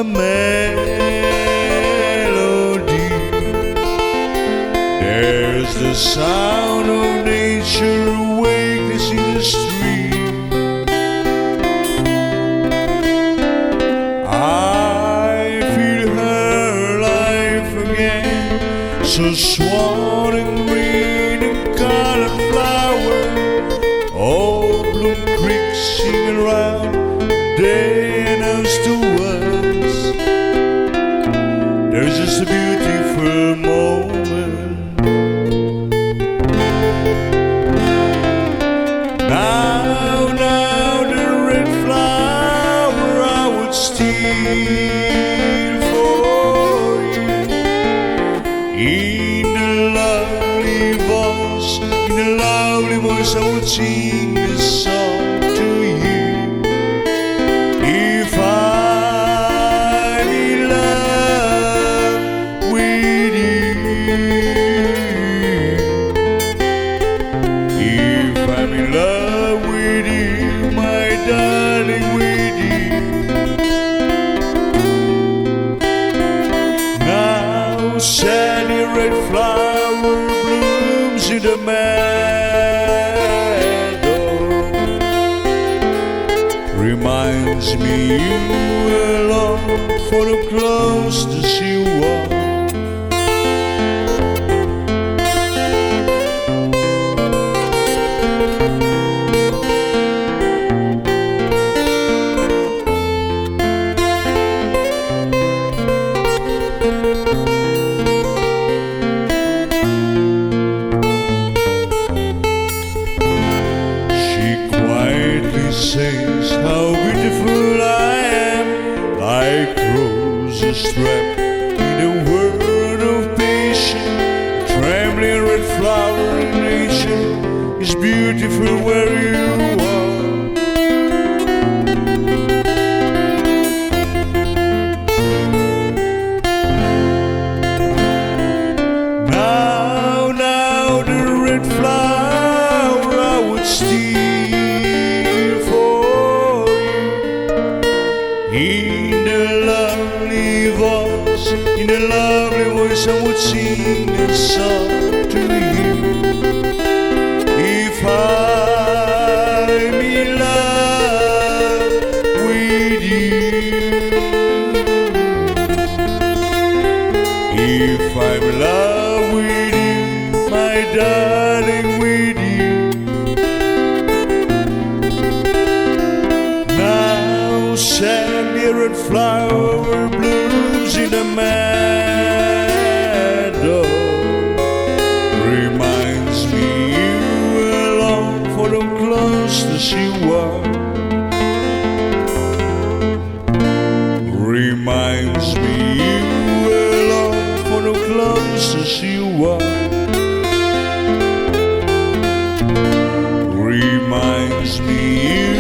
a melody. There's the sound of nature awakens in the street. I feel her life again, so swan and green and colored flower, all bloom creek singing round, day knows to us. There's just a beautiful moment. Now the red flower I would steal for you. In the lovely voice I would sing this song to you. If I'm in love with you, if I'm in love with you, my darling, with you. Now sadly red flower blooms in the meadow, reminds me you alone for the closest you are. Sings how beautiful I am, like roses strapped in a world of patience. Trembling red flower in nature is beautiful where you are. Now the red flower I would steal. In the lovely voice I would sing a song to you. If I'm in love with you, if I'm in love with you, my darling, with you. Now sadly red flower blooms in the meadow, reminds me you alone for the closest you are. Reminds me you alone for the closest you are. Reminds me you